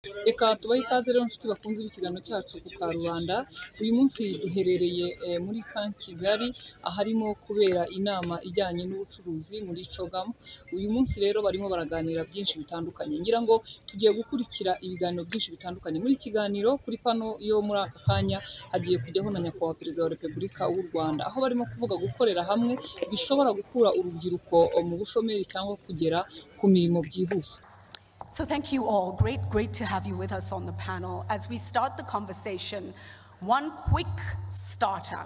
Reka tubahe ikaze rero nshuti bakunze ikiganiro cyacu ku Karubanda. Uyu munsi duherereye muri Kigali aharimo kubera inama ijyanye n'ubucuruzi muri CHOGM. Uyu munsi rero barimo baraganira byinshi bitandukanye. Ngira ngo tugiye gukurikira ibiganiro byinshi bitandukanye. Muri kiganiro kuri pano yo muri aka kanya hagiye kujyaho na nyakubahwa Perezida wa Repubulika w'u Rwanda, aho barimo kuvuga gukorera hamwe bishobora gukura urubyiruko mu bushomeri cyangwa kugera ku mirimo byihuse. So thank you all. Great to have you with us on the panel. As we start the conversation, one quick starter.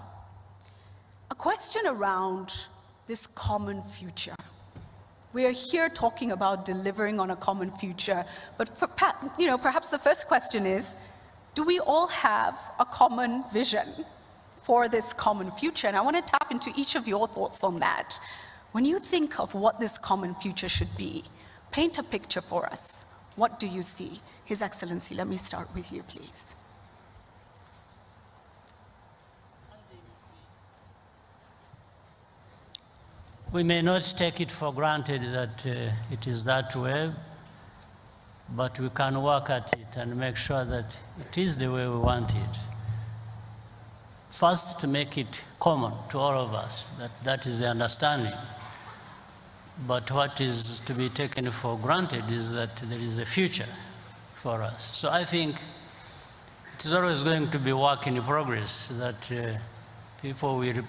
A question around this common future. We are here talking about delivering on a common future, but perhaps the first question is, do we all have a common vision for this common future? And I want to tap into each of your thoughts on that. When you think of what this common future should be, paint a picture for us. What do you see? His Excellency, let me start with you, please. We may not take it for granted that it is that way, but we can work at it and make sure that it is the way we want it. First, to make it common to all of us, that is the understanding. But what is to be taken for granted is that there is a future for us. So I think it is always going to be work in progress, that people will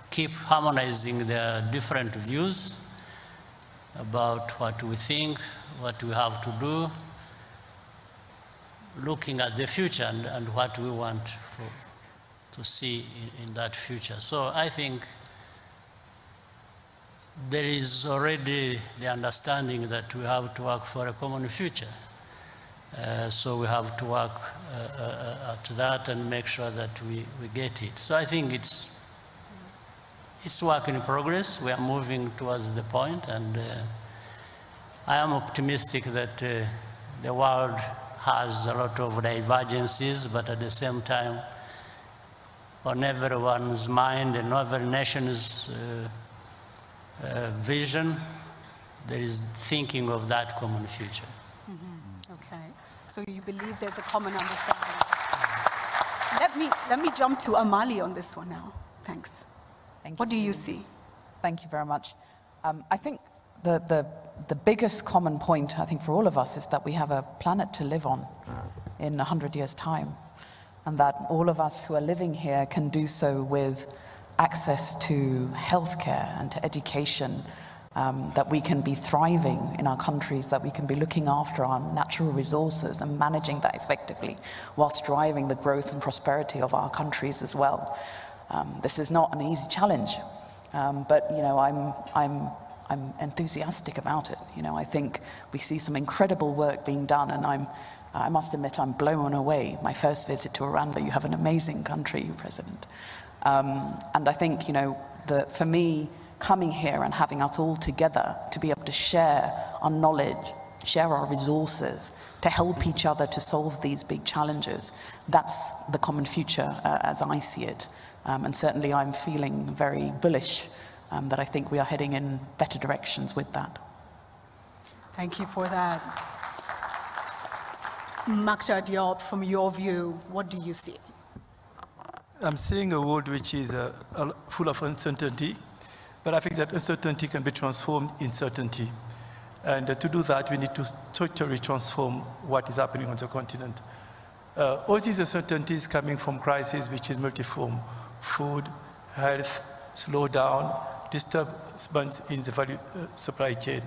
keep harmonizing their different views about what we think, what we have to do, looking at the future and what we want to see in that future. So I think there is already the understanding that we have to work for a common future. So we have to work at that and make sure that we get it. So I think it's work in progress. We are moving towards the point, and I am optimistic that the world has a lot of divergences, but at the same time, on everyone's mind and every nation's vision, there is thinking of that common future. Mm-hmm. Okay, so you believe there's a common understanding. Let me jump to Amali on this one now. Thanks. What do you see? Thank you very much. I think the biggest common point, I think, for all of us is that we have a planet to live on in 100 years' time, and that all of us who are living here can do so with access to healthcare and to education, that we can be thriving in our countries, that we can be looking after our natural resources and managing that effectively whilst driving the growth and prosperity of our countries as well. This is not an easy challenge, but I'm enthusiastic about it. I think we see some incredible work being done, and I must admit I'm blown away. My first visit to Rwanda, you have an amazing country, President. And I think, for me, coming here and having us all together to be able to share our knowledge, share our resources, to help each other to solve these big challenges, that's the common future as I see it. And certainly I'm feeling very bullish that I think we are heading in better directions with that. Thank you for that. Makta Diop, from your view, what do you see? I'm seeing a world which is full of uncertainty, but I think that uncertainty can be transformed in certainty. And to do that, we need to structurally transform what is happening on the continent. All these uncertainties coming from crises which is multiform: food, health, slowdown, disturbance in the value supply chain.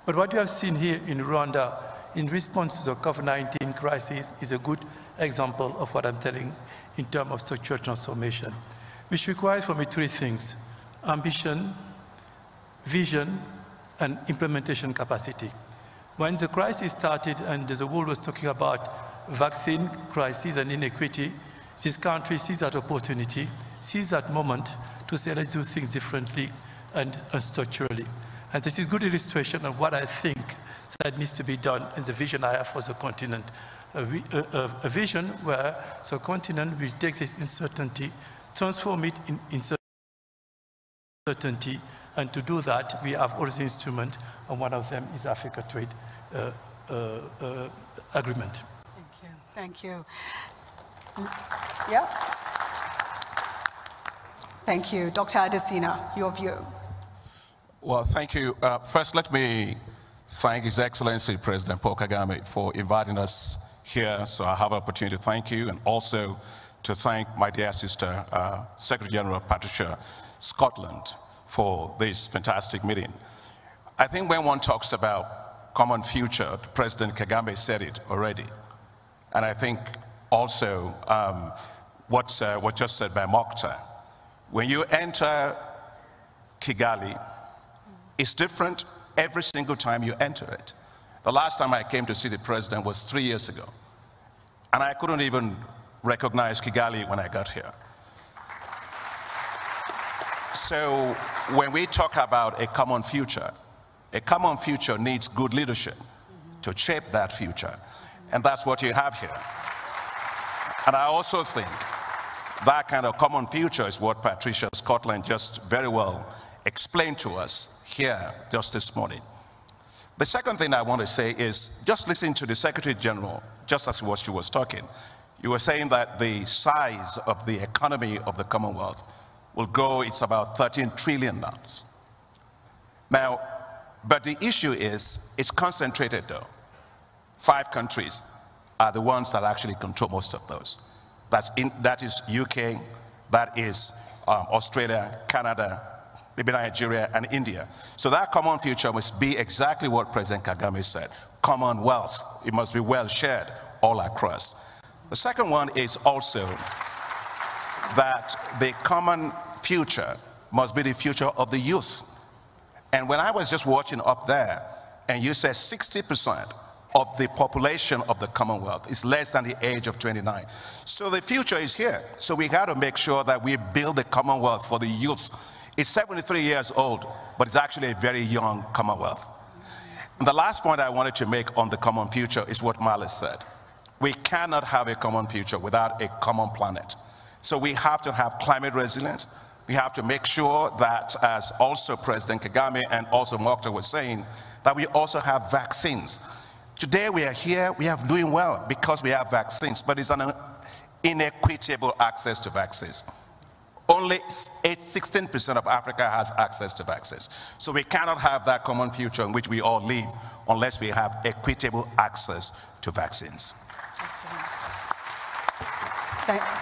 But what we have seen here in Rwanda in response to the COVID-19 crisis is a good example of what I'm telling in terms of structural transformation, which requires for me three things: ambition, vision, and implementation capacity. When the crisis started and the world was talking about vaccine crisis and inequity, this country sees that opportunity, sees that moment to say, let's do things differently and structurally. And this is a good illustration of what I think that needs to be done in the vision I have for the continent. A vision where the continent will take this uncertainty, transform it in certainty, and to do that, we have all the instruments, and one of them is Africa Trade agreement. Thank you. Thank you. Yeah. Thank you. Dr. Adesina, your view. Well, thank you. First, let me thank His Excellency President Paul Kagame for inviting us here, so I have an opportunity to thank you, and also to thank my dear sister, Secretary General Patricia Scotland, for this fantastic meeting. I think when one talks about common future, President Kagame said it already. And I think also what just said by Mokhtar, when you enter Kigali, it's different every single time you enter it. The last time I came to see the president was 3 years ago. And I couldn't even recognize Kigali when I got here. So when we talk about a common future needs good leadership to shape that future. And that's what you have here. And I also think that kind of common future is what Patricia Scotland just very well explained to us here just this morning. The second thing I want to say is, just listening to the Secretary General, just as she was talking, you were saying that the size of the economy of the Commonwealth will grow, it's about $13 trillion. Now, but the issue is, it's concentrated though. 5 countries are the ones that actually control most of those. That is UK, that is Australia, Canada, maybe Nigeria, and India. So that common future must be exactly what President Kagame said, Commonwealth. It must be well shared all across. The second one is also that the common future must be the future of the youth. And when I was just watching up there, and you said 60% of the population of the Commonwealth is less than the age of 29. So the future is here. So we got to make sure that we build the Commonwealth for the youth. It's 73 years old, but it's actually a very young Commonwealth. And the last point I wanted to make on the common future is what Malice said. We cannot have a common future without a common planet. So we have to have climate resilience. We have to make sure that, as also President Kagame and also Mokhtar was saying, that we also have vaccines. Today we are here, we are doing well because we have vaccines, but it's an inequitable access to vaccines. Only 16% of Africa has access to vaccines. So we cannot have that common future in which we all live unless we have equitable access to vaccines. Excellent.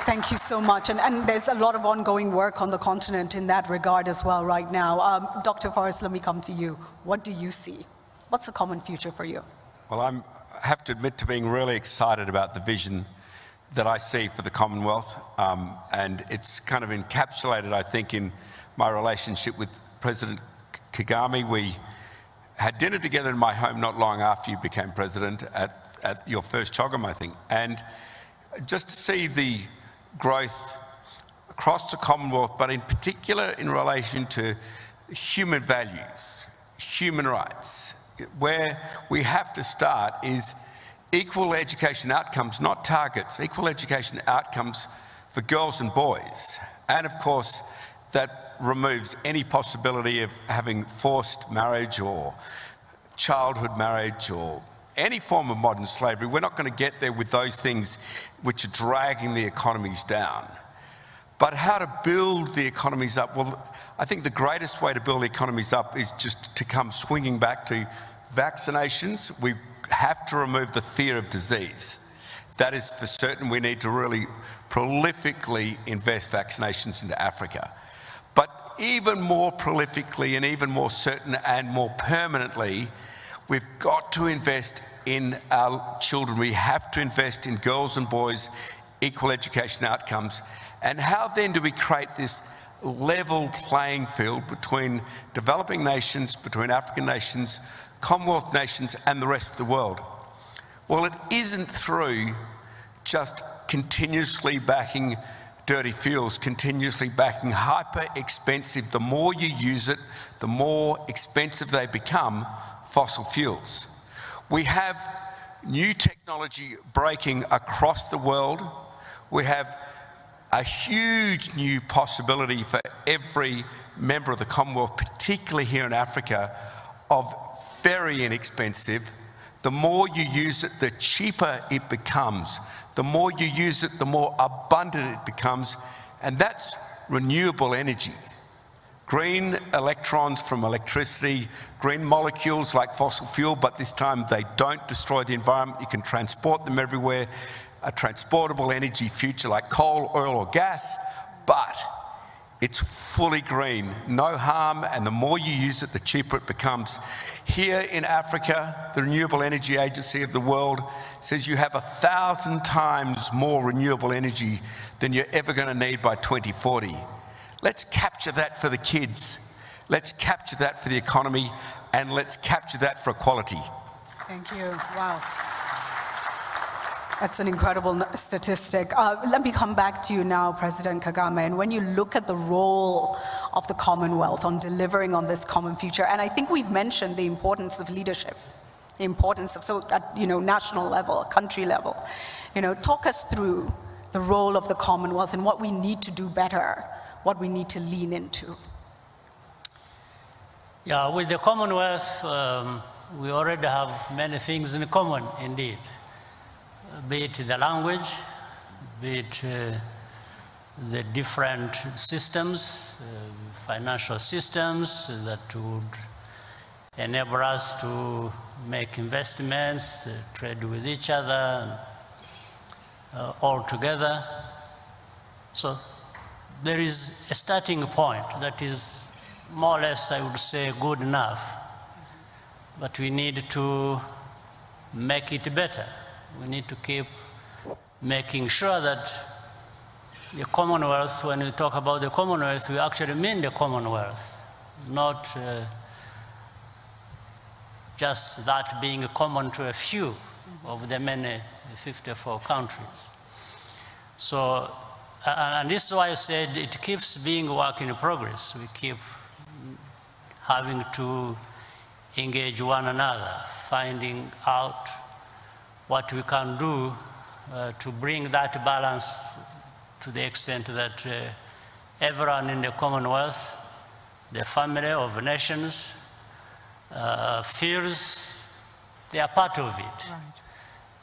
Thank you so much. And there's a lot of ongoing work on the continent in that regard as well right now. Dr. Forrest, let me come to you. What do you see? What's a common future for you? Well, I have to admit to being really excited about the vision that I see for the Commonwealth. And it's kind of encapsulated, I think, in my relationship with President Kagame. We had dinner together in my home not long after you became president at your first CHOGM, I think. And just to see the growth across the Commonwealth, but in particular in relation to human values, human rights, where we have to start is equal education outcomes, not targets, equal education outcomes for girls and boys. And of course, that removes any possibility of having forced marriage or childhood marriage or any form of modern slavery. We're not going to get there with those things which are dragging the economies down. But how to build the economies up? Well, I think the greatest way to build the economies up is just to come swinging back to vaccinations. We have to remove the fear of disease. That is for certain. We need to really prolifically invest vaccinations into Africa. But even more prolifically and even more certain and more permanently, we've got to invest in our children. We have to invest in girls and boys, equal education outcomes. And how then do we create this level playing field between developing nations, between African nations, Commonwealth nations, and the rest of the world? Well, it isn't through just continuously backing dirty fuels, continuously backing hyper expensive. The more you use it, the more expensive they become, fossil fuels. We have new technology breaking across the world. We have a huge new possibility for every member of the Commonwealth, particularly here in Africa, of very inexpensive, The more you use it, the cheaper it becomes. The more you use it, the more abundant it becomes, and that's renewable energy. Green electrons from electricity, green molecules like fossil fuel, but this time they don't destroy the environment. You can transport them everywhere. A transportable energy future like coal, oil, or gas, but it's fully green, no harm, and the more you use it, the cheaper it becomes. Here in Africa, the Renewable Energy Agency of the world says you have 1,000 times more renewable energy than you're ever going to need by 2040. Let's capture that for the kids. Let's capture that for the economy, and let's capture that for equality. Thank you. Wow. That's an incredible statistic. Let me come back to you now, President Kagame. And when you look at the role of the Commonwealth on delivering on this common future, and I think we've mentioned the importance of leadership, the importance of, so at national level, country level. Talk us through the role of the Commonwealth and what we need to do better, what we need to lean into. Yeah, with the Commonwealth, we already have many things in common, indeed. Be it the language, be it the different systems, financial systems that would enable us to make investments, trade with each other, all together. So there is a starting point that is more or less, I would say, good enough. But we need to make it better. We need to keep making sure that the Commonwealth, when we talk about the Commonwealth, we actually mean the Commonwealth, not just that being common to a few of the many 54 countries. So, and this is why I said it keeps being a work in progress. We keep having to engage one another, finding out what we can do to bring that balance to the extent that everyone in the Commonwealth, the family of nations, feels they are part of it.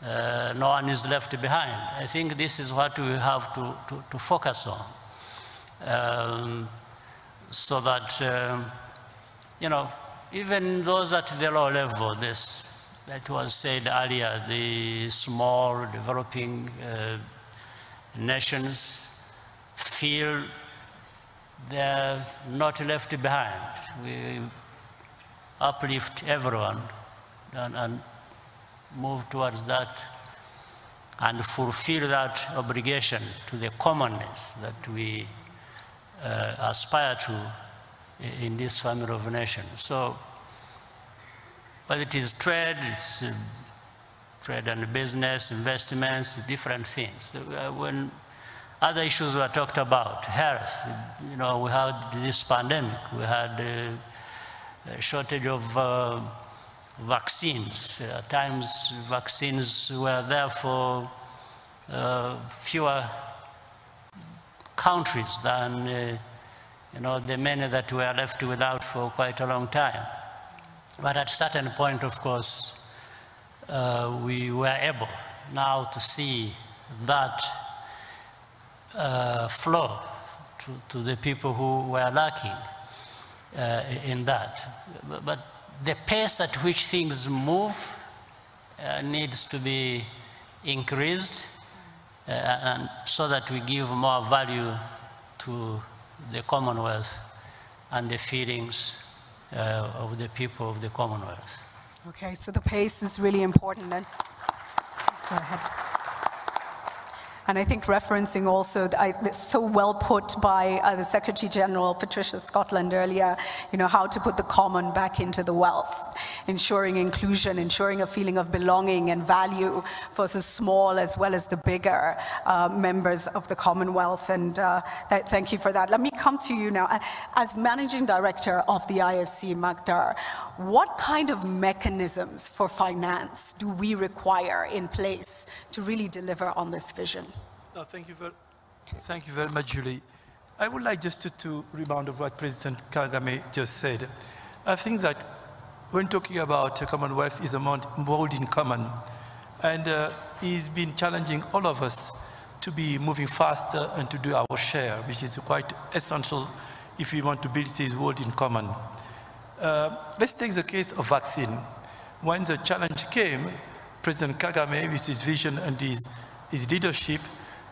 Right. No one is left behind. I think this is what we have to focus on, so that, even those at the low level, that was said earlier, the small developing nations feel they're not left behind. We uplift everyone and move towards that and fulfill that obligation to the commonness that we aspire to in this family of nations. So, whether it is trade, it's trade and business, investments, different things. When other issues were talked about, health, we had this pandemic, we had a shortage of vaccines. At times, vaccines were there for fewer countries than the many that were left without for quite a long time. But at a certain point, of course, we were able now to see that flow to the people who were lacking in that. But the pace at which things move needs to be increased, and so that we give more value to the Commonwealth and the feelings of the people of the Commonwealth. Okay, so the pace is really important then. Please go ahead. And I think referencing also, so well put by the Secretary General, Patricia Scotland, earlier, how to put the common back into the wealth, ensuring inclusion, ensuring a feeling of belonging and value for the small as well as the bigger members of the Commonwealth. And thank you for that. Let me come to you now. As Managing Director of the IFC, Magdar, what kind of mechanisms for finance do we require in place to really deliver on this vision? No, thank you very much, Julie. I would like just to rebound of what President Kagame just said. I think that when talking about Commonwealth, is a world in common. And he's been challenging all of us to be moving faster and to do our share, which is quite essential if we want to build this world in common. Let's take the case of vaccine. When the challenge came, President Kagame, with his vision and his leadership,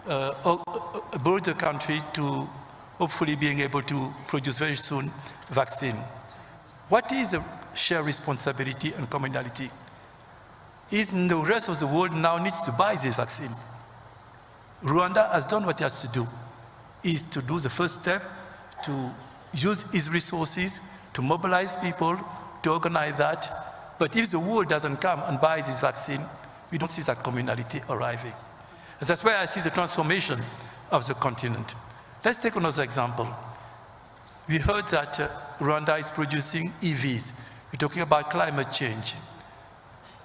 brought the country to hopefully being able to produce very soon vaccine. What is the shared responsibility and commonality? Is the rest of the world now needs to buy this vaccine. Rwanda has done what it has to do, is to do the first step, to use its resources, to mobilize people, to organize that. But if the world doesn't come and buy this vaccine, we don't see that communality arriving. And that's where I see the transformation of the continent. Let's take another example. We heard that Rwanda is producing EVs. We're talking about climate change.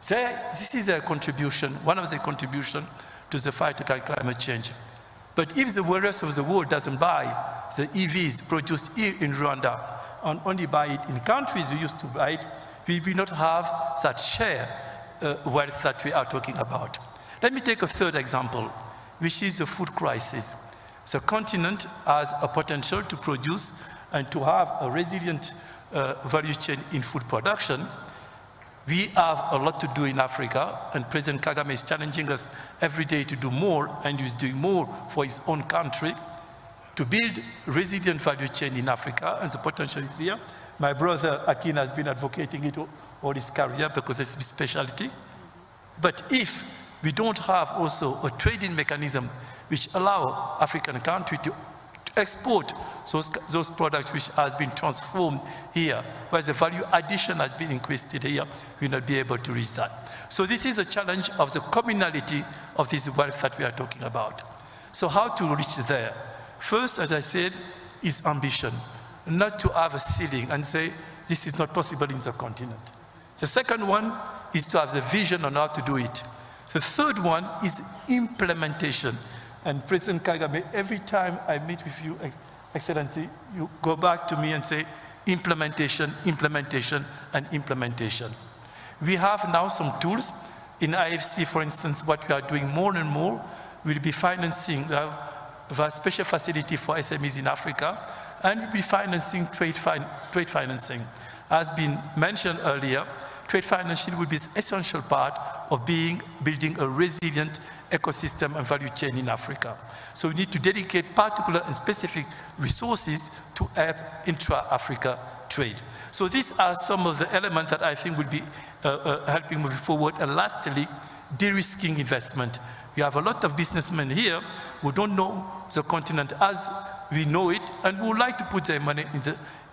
This is a contribution, one of the contributions to the fight against climate change. But if the rest of the world doesn't buy the EVs produced here in Rwanda and only buy it in countries we used to buy it, we will not have that share wealth that we are talking about. Let me take a third example, which is the food crisis. The continent has a potential to produce and to have a resilient value chain in food production. We have a lot to do in Africa, and President Kagame is challenging us every day to do more, and he's doing more for his own country to build resilient value chain in Africa, and the potential is here. My brother Akin has been advocating it all his career because it's his specialty. But if we don't have also a trading mechanism which allow African countries to export those products which has been transformed here, where the value addition has been increased here, we will not be able to reach that. So this is a challenge of the communality of this wealth that we are talking about. So how to reach there? First, as I said, is ambition. Not to have a ceiling and say, this is not possible in the continent. The second one is to have the vision on how to do it. The third one is implementation. And President Kagame, every time I meet with you, Excellency, you go back to me and say, implementation, implementation, and implementation. We have now some tools. In IFC, for instance, what we are doing more and more will be financing the special facility for SMEs in Africa, and we'll be financing trade financing. As been mentioned earlier, trade financing will be an essential part of building a resilient ecosystem and value chain in Africa. So we need to dedicate particular and specific resources to help intra-Africa trade. So these are some of the elements that I think will be helping moving forward. And lastly, de-risking investment. We have a lot of businessmen here who don't know the continent as we know it, and who would like to put their money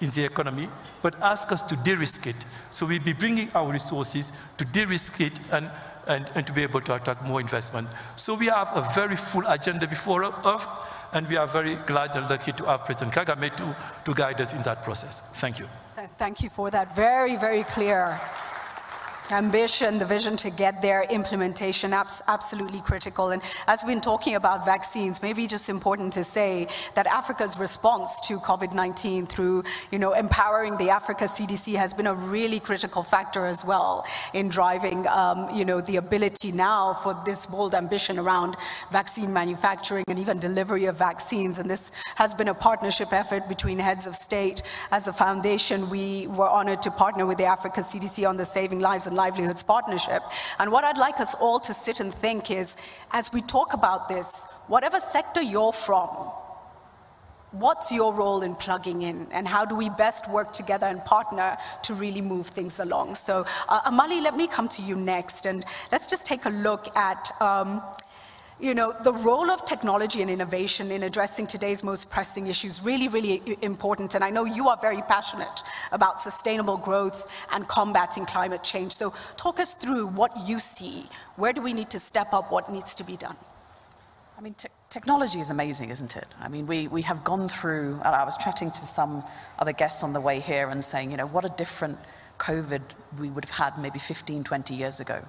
in the economy, but ask us to de-risk it. So we'll be bringing our resources to de-risk it and to be able to attract more investment. So we have a very full agenda before us, and we are very glad and lucky to have President Kagame to guide us in that process. Thank you. Thank you for that very, very clear ambition, the vision to get there, implementation, absolutely critical. And as we've been talking about vaccines, maybe just important to say that Africa's response to COVID-19 through, empowering the Africa CDC has been a really critical factor as well in driving, the ability now for this bold ambition around vaccine manufacturing and even delivery of vaccines. And this has been a partnership effort between heads of state. As a foundation, we were honored to partner with the Africa CDC on the Saving Lives and Livelihoods Partnership. And what I'd like us all to sit and think is, as we talk about this, whatever sector you're from, what's your role in plugging in, and how do we best work together and partner to really move things along? So Amali, let me come to you next, and let's just take a look at the role of technology and innovation in addressing today's most pressing issues. Really, really important. And I know you are very passionate about sustainable growth and combating climate change. So talk us through what you see. Where do we need to step up? What needs to be done? I mean, technology is amazing, isn't it? I mean, we have gone through, I was chatting to some other guests on the way here and saying, what a different COVID we would have had maybe 15, 20 years ago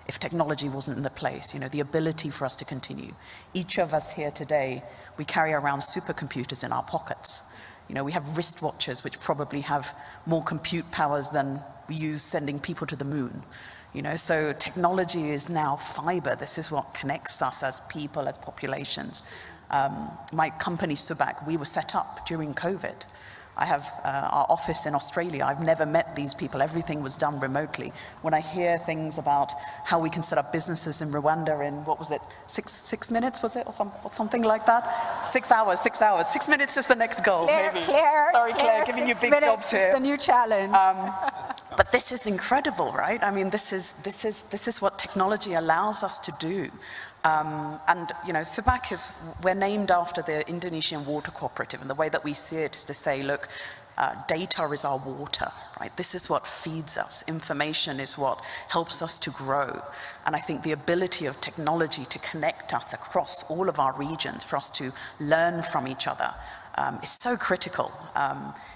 if technology wasn't in the place, the ability for us to continue. Each of us here today, we carry around supercomputers in our pockets. We have wristwatches which probably have more compute powers than we use sending people to the moon. You know, so technology is now fiber. This is what connects us as people, as populations. My company, Subak, we were set up during COVID. I have our office in Australia. I've never met these people. Everything was done remotely. When I hear things about how we can set up businesses in Rwanda in, what was it, six minutes, was it, or something like that? 6 hours, 6 hours. 6 minutes is the next goal, maybe. Sorry, Claire, giving you big jobs here. The new challenge. But this is incredible, right? I mean, this is what technology allows us to do. And, you know, Subak we're named after the Indonesian Water Cooperative, and the way that we see it is to say, look, data is our water, right? This is what feeds us. Information is what helps us to grow. And I think the ability of technology to connect us across all of our regions, for us to learn from each other, is so critical.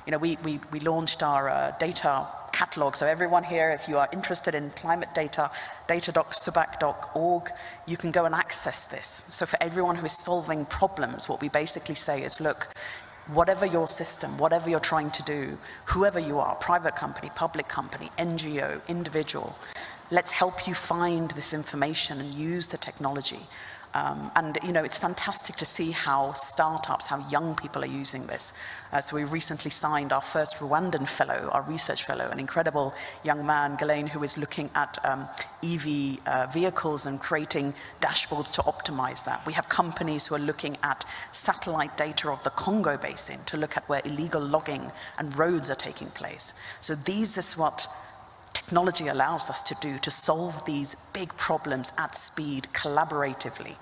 You know, we launched our data catalog. So everyone here, if you are interested in climate data, data.subak.org, you can go and access this. So for everyone who is solving problems, what we basically say is, look, whatever your system, whatever you're trying to do, whoever you are, private company, public company, NGO, individual, let's help you find this information and use the technology. And, you know, it's fantastic to see how startups, how young people are using this. So we recently signed our first Rwandan fellow, our research fellow, an incredible young man, Ghislaine, who is looking at EV vehicles and creating dashboards to optimize that. We have companies who are looking at satellite data of the Congo Basin to look at where illegal logging and roads are taking place. So these is what technology allows us to do, to solve these big problems at speed, collaboratively.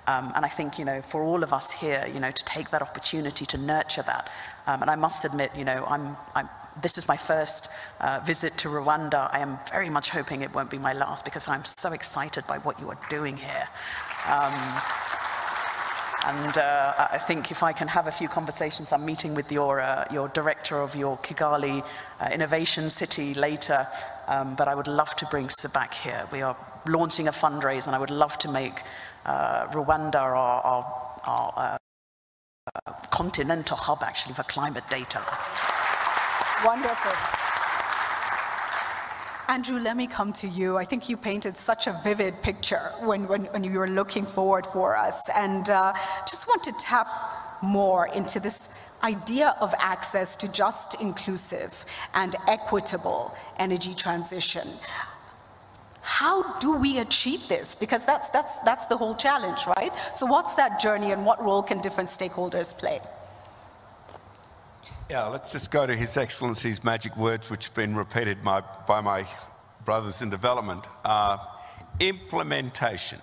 And I think, you know, for all of us here, you know, to take that opportunity to nurture that. And I must admit, you know, this is my first visit to Rwanda. I am very much hoping it won't be my last, because I'm so excited by what you are doing here. And I think if I can have a few conversations, I'm meeting with your director of your Kigali Innovation City later, but I would love to bring Subak here. We are launching a fundraiser, and I would love to make Rwanda our continental hub, actually, for climate data. Wonderful. Andrew, let me come to you. I think you painted such a vivid picture when you were looking forward for us, and just want to tap more into this idea of access to just, inclusive, and equitable energy transition. How do we achieve this? Because that's the whole challenge, right? So what's that journey, and what role can different stakeholders play? Yeah, let's just go to His Excellency's magic words, which have been repeated by my brothers in development. Implementation.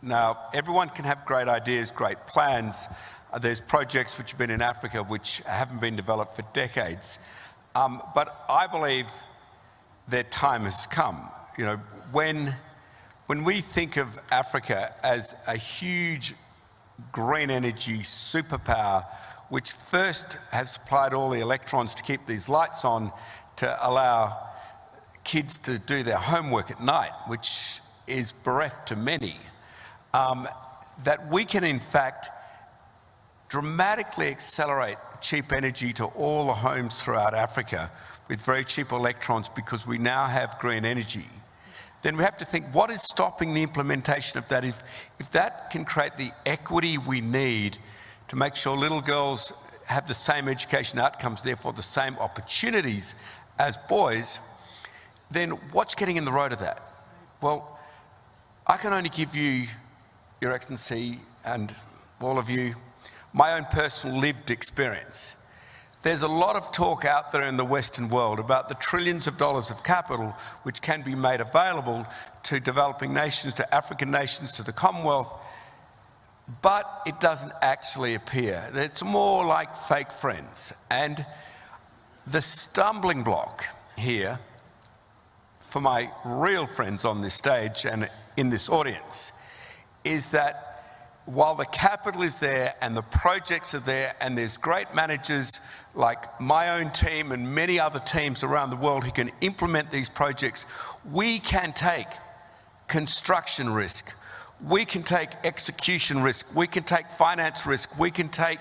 Now, everyone can have great ideas, great plans. There's projects which have been in Africa which haven't been developed for decades. But I believe their time has come. You know, when we think of Africa as a huge green energy superpower, which first has supplied all the electrons to keep these lights on to allow kids to do their homework at night, which is bereft to many, that we can in fact dramatically accelerate cheap energy to all the homes throughout Africa with very cheap electrons, because we now have green energy. Then we have to think, what is stopping the implementation of that? If that can create the equity we need to make sure little girls have the same education outcomes, therefore the same opportunities as boys, then what's getting in the road of that? Well, I can only give you, Your Excellency, and all of you, my own personal lived experience. There's a lot of talk out there in the Western world about the trillions of dollars of capital which can be made available to developing nations, to African nations, to the Commonwealth, but it doesn't actually appear. It's more like fake friends. And the stumbling block here for my real friends on this stage and in this audience is that while the capital is there and the projects are there and there's great managers like my own team and many other teams around the world who can implement these projects, we can take construction risk, we can take execution risk, we can take finance risk, we can take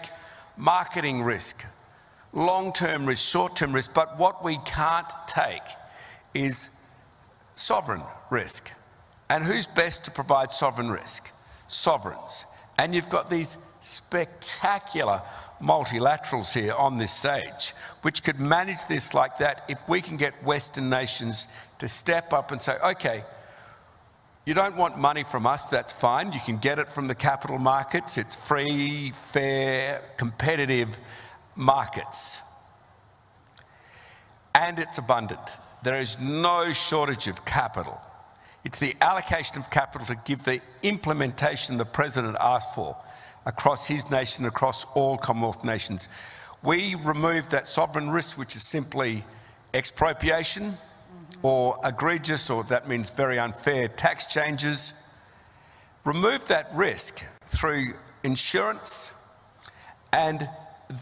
marketing risk, long-term risk, short-term risk, but what we can't take is sovereign risk. And who's best to provide sovereign risk? Sovereigns. And you've got these spectacular multilaterals here on this stage, which could manage this like that if we can get Western nations to step up and say, okay, you don't want money from us, that's fine. You can get it from the capital markets. It's free, fair, competitive markets. And it's abundant. There is no shortage of capital. It's the allocation of capital to give the implementation the President asked for across his nation, across all Commonwealth nations. We removed that sovereign risk, which is simply expropriation, or egregious, or that means very unfair tax changes. Remove that risk through insurance, and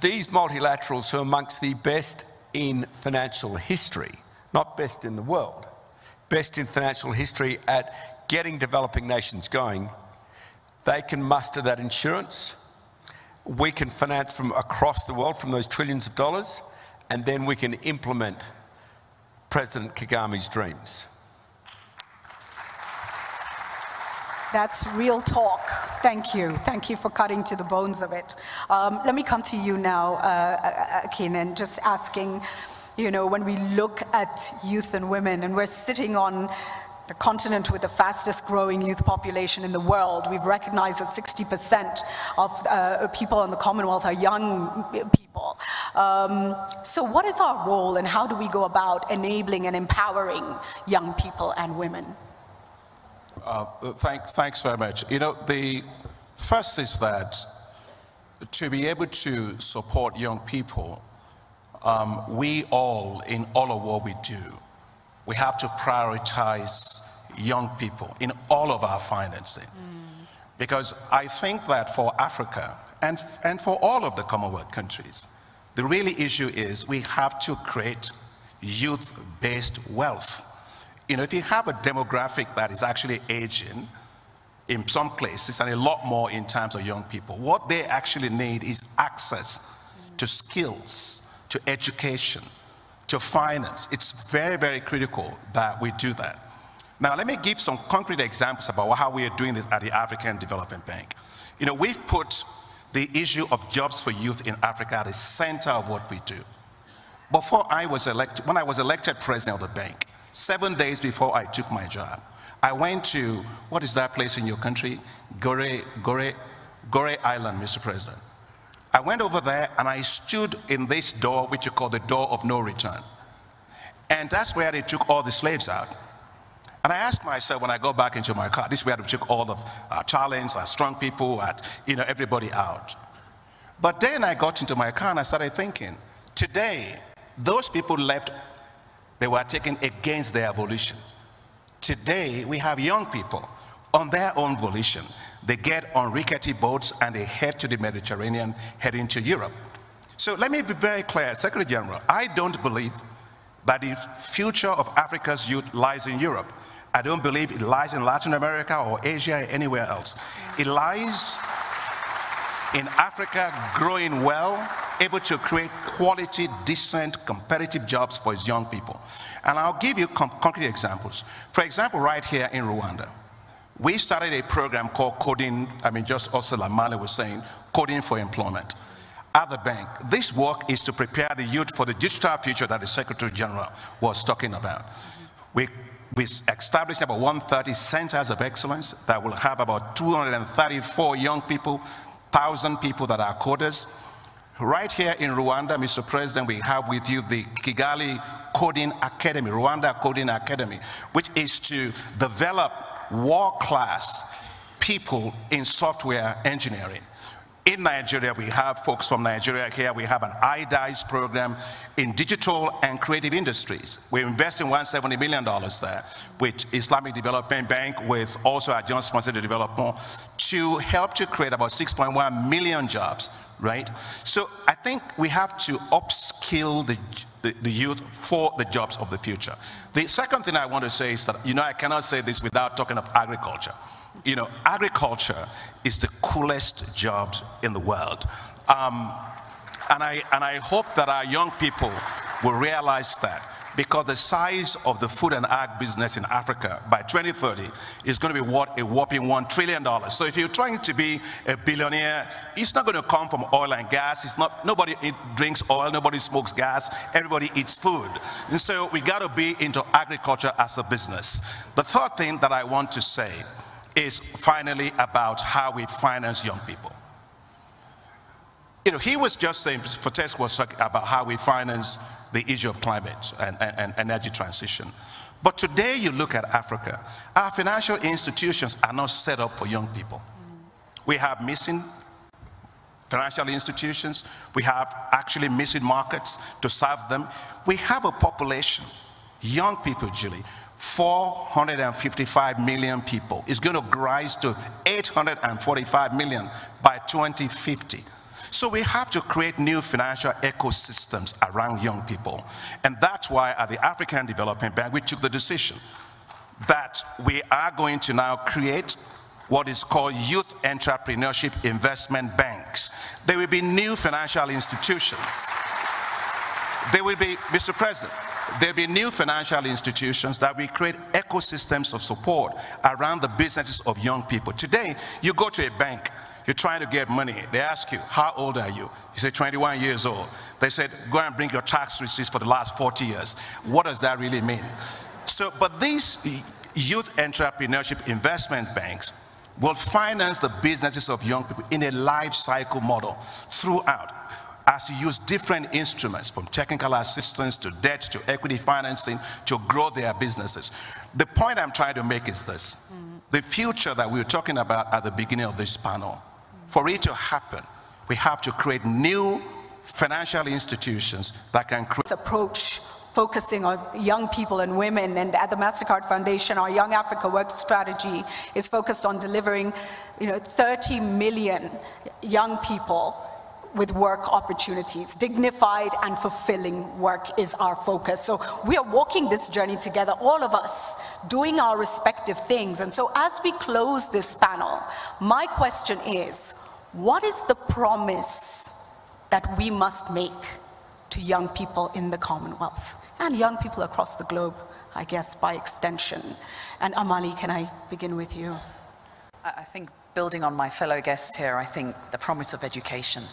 these multilaterals who are amongst the best in financial history, not best in the world, best in financial history at getting developing nations going, they can muster that insurance. We can finance from across the world, from those trillions of dollars, and then we can implement President Kagame's dreams. That's real talk. Thank you. Thank you for cutting to the bones of it. Let me come to you now, Kenan, just asking, you know, when we look at youth and women, and we're sitting on the continent with the fastest growing youth population in the world. We've recognized that 60% of people in the Commonwealth are young people. So what is our role, and how do we go about enabling and empowering young people and women? Thanks very much. You know, the first is that to be able to support young people, we all, in all of what we do, we have to prioritize young people in all of our financing. Because I think that for Africa and for all of the Commonwealth countries, the really issue is we have to create youth-based wealth. You know, if you have a demographic that is actually aging in some places, and a lot more in terms of young people, what they actually need is access to skills, to education, to finance. It's very, very critical that we do that. Now, let me give some concrete examples about how we are doing this at the African Development Bank. You know, we've put the issue of jobs for youth in Africa at the center of what we do. Before I was elected, when I was elected president of the bank, 7 days before I took my job, I went to, what is that place in your country? Gore Island, Mr. President. I went over there and I stood in this door, which you call the door of no return. And that's where they took all the slaves out. And I asked myself when I go back into my car, this is where they took all of our talents, our strong people, you know, everybody out. But then I got into my car and I started thinking, today, those people left, they were taken against their volition. Today, we have young people on their own volition. They get on rickety boats and they head to the Mediterranean, heading to Europe. So let me be very clear, Secretary General, I don't believe that the future of Africa's youth lies in Europe. I don't believe it lies in Latin America or Asia or anywhere else. It lies in Africa growing well, able to create quality, decent, competitive jobs for its young people. And I'll give you concrete examples. For example, right here in Rwanda, we started a program called Coding, just also like Mali was saying, Coding for Employment. At the bank, this work is to prepare the youth for the digital future that the Secretary General was talking about. We established about 130 centers of excellence that will have about 234 young people, 1,000 people that are coders. Right here in Rwanda, Mr. President, we have with you the Kigali Coding Academy, Rwanda Coding Academy, which is to develop world-class people in software engineering. In Nigeria, we have folks from Nigeria here. We have an IDICE program in digital and creative industries. We're investing $170 million there with Islamic Development Bank, with also Agence Française de Développement, to help to create about 6.1 million jobs, right? So I think we have to upskill the youth for the jobs of the future. The second thing I want to say is that, you know, I cannot say this without talking of agriculture. You know, agriculture is the coolest jobs in the world. And I hope that our young people will realize that because the size of the food and ag business in Africa by 2030 is going to be worth a whopping $1 trillion. So if you're trying to be a billionaire, it's not going to come from oil and gas. It's not, nobody drinks oil, nobody smokes gas, everybody eats food. And so we got to be into agriculture as a business. The third thing that I want to say is finally about how we finance young people. You know, he was just saying, Fortes was talking about how we finance the issue of climate and energy transition. But today you look at Africa, our financial institutions are not set up for young people. We have missing financial institutions. We have actually missing markets to serve them. We have a population, young people, Julie, 455 million people. It's going to rise to 845 million by 2050. So we have to create new financial ecosystems around young people. And that's why at the African Development Bank, we took the decision that we are going to now create what is called Youth Entrepreneurship Investment Banks. There will be new financial institutions. There will be, Mr. President, there will be new financial institutions that will create ecosystems of support around the businesses of young people. Today, you go to a bank, you're trying to get money. They ask you, how old are you? You say, 21 years old. They said, go and bring your tax receipts for the last 40 years. What does that really mean? So, but these youth entrepreneurship investment banks will finance the businesses of young people in a life cycle model throughout, as you use different instruments, from technical assistance to debt to equity financing, to grow their businesses. The point I'm trying to make is this. The future that we were talking about at the beginning of this panel, for it to happen, we have to create new financial institutions that can create. This approach focusing on young people and women, and at the MasterCard Foundation, our Young Africa Work strategy is focused on delivering 30 million young people with work opportunities. Dignified and fulfilling work is our focus. So we are walking this journey together, all of us, doing our respective things. And so as we close this panel, my question is, what is the promise that we must make to young people in the Commonwealth and young people across the globe, I guess, by extension? And Amali, can I begin with you? I think, building on my fellow guest here, I think the promise of education,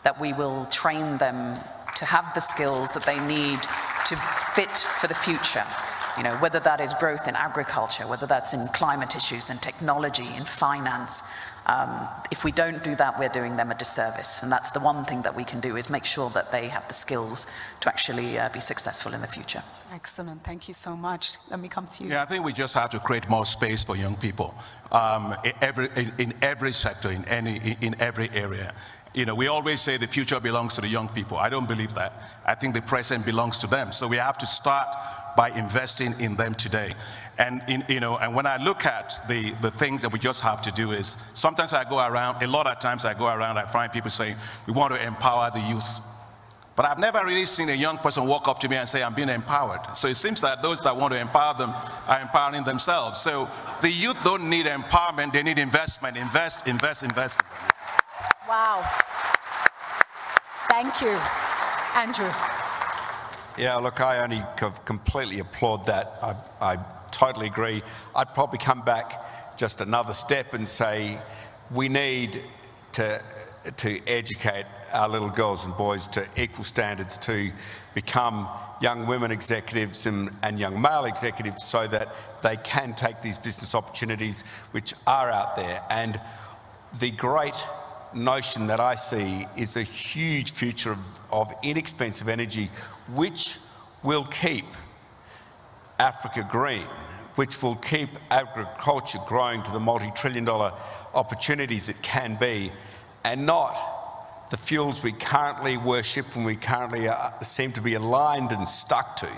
that we will train them to have the skills that they need to fit for the future. Whether that is growth in agriculture, whether that's in climate issues, in technology, in finance. If we don't do that, we're doing them a disservice. And that's the one thing that we can do, is make sure that they have the skills to actually be successful in the future. Excellent, thank you so much. Let me come to you. Yeah, I think we just have to create more space for young people in every sector, in every area. We always say the future belongs to the young people. I don't believe that. I think the present belongs to them. So we have to start by investing in them today. And and when I look at the things that we just have to do is, sometimes I go around, a lot of times I go around, I find people saying, we want to empower the youth. But I've never really seen a young person walk up to me and say, I'm being empowered. So it seems that those that want to empower them are empowering themselves. So the youth don't need empowerment, they need investment. Invest, invest, invest. Wow. Thank you. Andrew. Yeah, look, I only completely applaud that. I totally agree. I'd probably come back just another step and say we need to educate our little girls and boys to equal standards to become young women executives and young male executives, so that they can take these business opportunities which are out there. And the great notion that I see is a huge future of inexpensive energy, which will keep Africa green, which will keep agriculture growing to the multi-trillion-dollar opportunities it can be, and not the fuels we currently worship and we currently seem to be aligned and stuck to.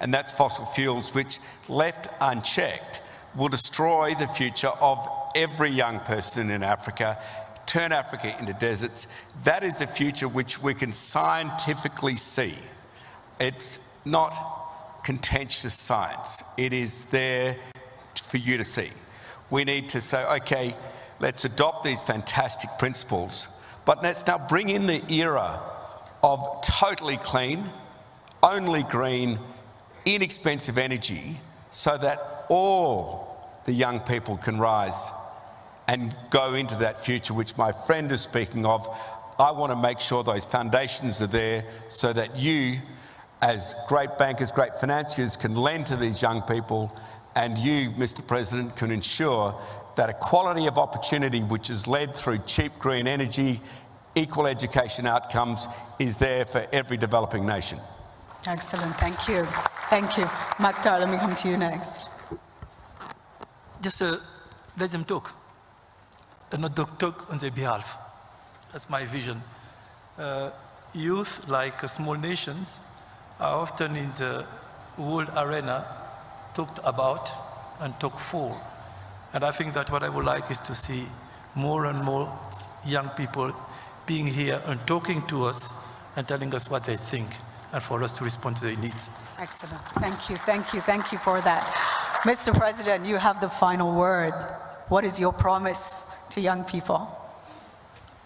And that's fossil fuels, which, left unchecked, will destroy the future of every young person in Africa, turn Africa into deserts. That is a future which we can scientifically see. It's not contentious science. It is there for you to see. We need to say, okay, let's adopt these fantastic principles, but let's now bring in the era of totally clean, only green inexpensive energy so that all the young people can rise and go into that future which my friend is speaking of. I want to make sure those foundations are there so that you, as great bankers, great financiers, can lend to these young people, and you, Mr. President, can ensure that equality of opportunity, which is led through cheap green energy, equal education outcomes, is there for every developing nation. Excellent, thank you. Thank you. Magda, let me come to you next. Just let them talk, and not talk on their behalf. That's my vision. Youth, like small nations, are often in the world arena talked about and talked for. And I think that what I would like is to see more and more young people being here and talking to us and telling us what they think, and for us to respond to their needs. Excellent. Thank you, thank you, thank you for that. Mr. President, you have the final word. What is your promise to young people?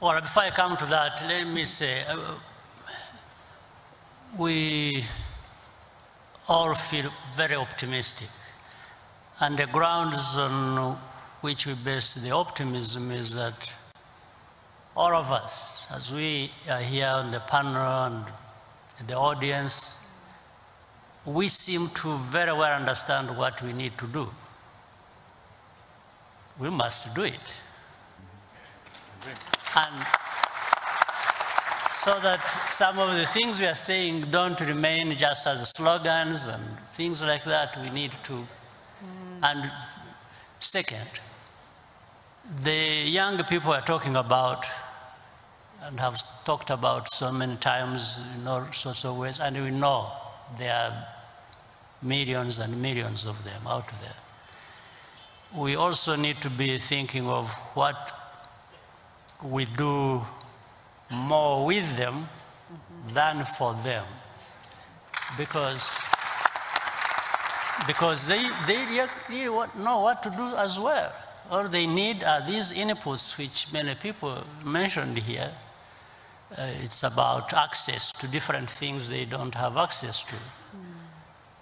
Well, before I come to that, let me say, we all feel very optimistic. And the grounds on which we base the optimism is that all of us, as we are here on the panel and the audience, we seem to very well understand what we need to do. We must do it. And so that some of the things we are saying don't remain just as slogans and things like that, we need to. And second, the young people are talking about and have talked about so many times in all sorts of ways, and we know there are millions and millions of them out there. We also need to be thinking of what we do more with them than for them, because they really know what to do as well. All they need are these inputs, which many people mentioned here. It's about access to different things they don't have access to.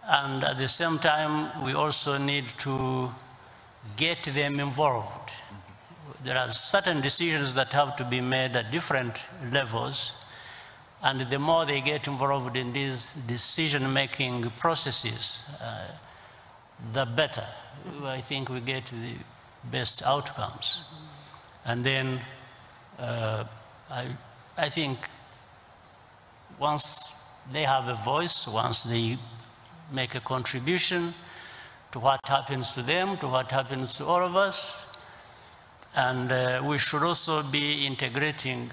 And at the same time, we also need to get them involved. There are certain decisions that have to be made at different levels, and the more they get involved in these decision-making processes, the better. I think we get the best outcomes. And then I think once they have a voice, once they make a contribution to what happens to them, to what happens to all of us, and we should also be integrating.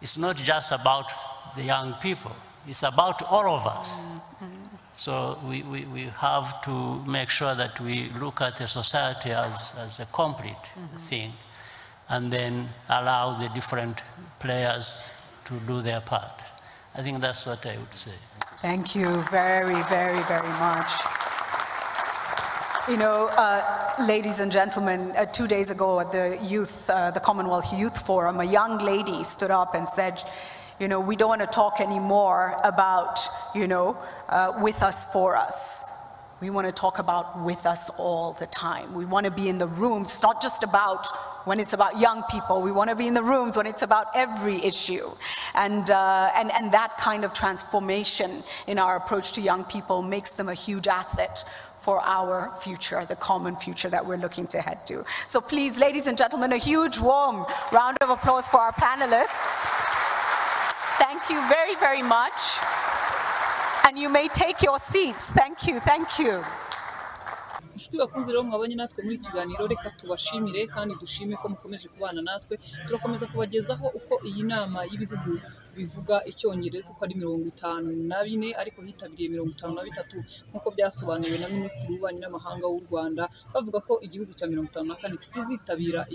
It's not just about the young people, it's about all of us. So we have to make sure that we look at the society as a complete thing, and then allow the different players to do their part. I think that's what I would say. Thank you very, very, very much. You know, ladies and gentlemen, 2 days ago at the Commonwealth Youth Forum, a young lady stood up and said, you know, we don't want to talk anymore about, you know, with us, for us. We want to talk about with us all the time. We want to be in the rooms. It's not just about when it's about young people. We want to be in the rooms when it's about every issue. And that kind of transformation in our approach to young people makes them a huge asset for our future, the common future that we're looking to head to. So please, ladies and gentlemen, a huge warm round of applause for our panelists. Thank you very, very much. And you may take your seats. Thank you, thank you. inshuti bakunze rero mwabanye natwe muri kiganiro, reka tubashimire kandi dushime ko mukomeje kubana natwe. Turakomeza kubagezaho uko iyi nama y'ibihugu bivuga icyongereza uko ari 54 ariko hitabiriye 53 nkuko byasobanuwe na Minisitiri w'Ububanyi n'Amahanga w'u Rwanda, bavuga ko igihugu cya 54 kizitabira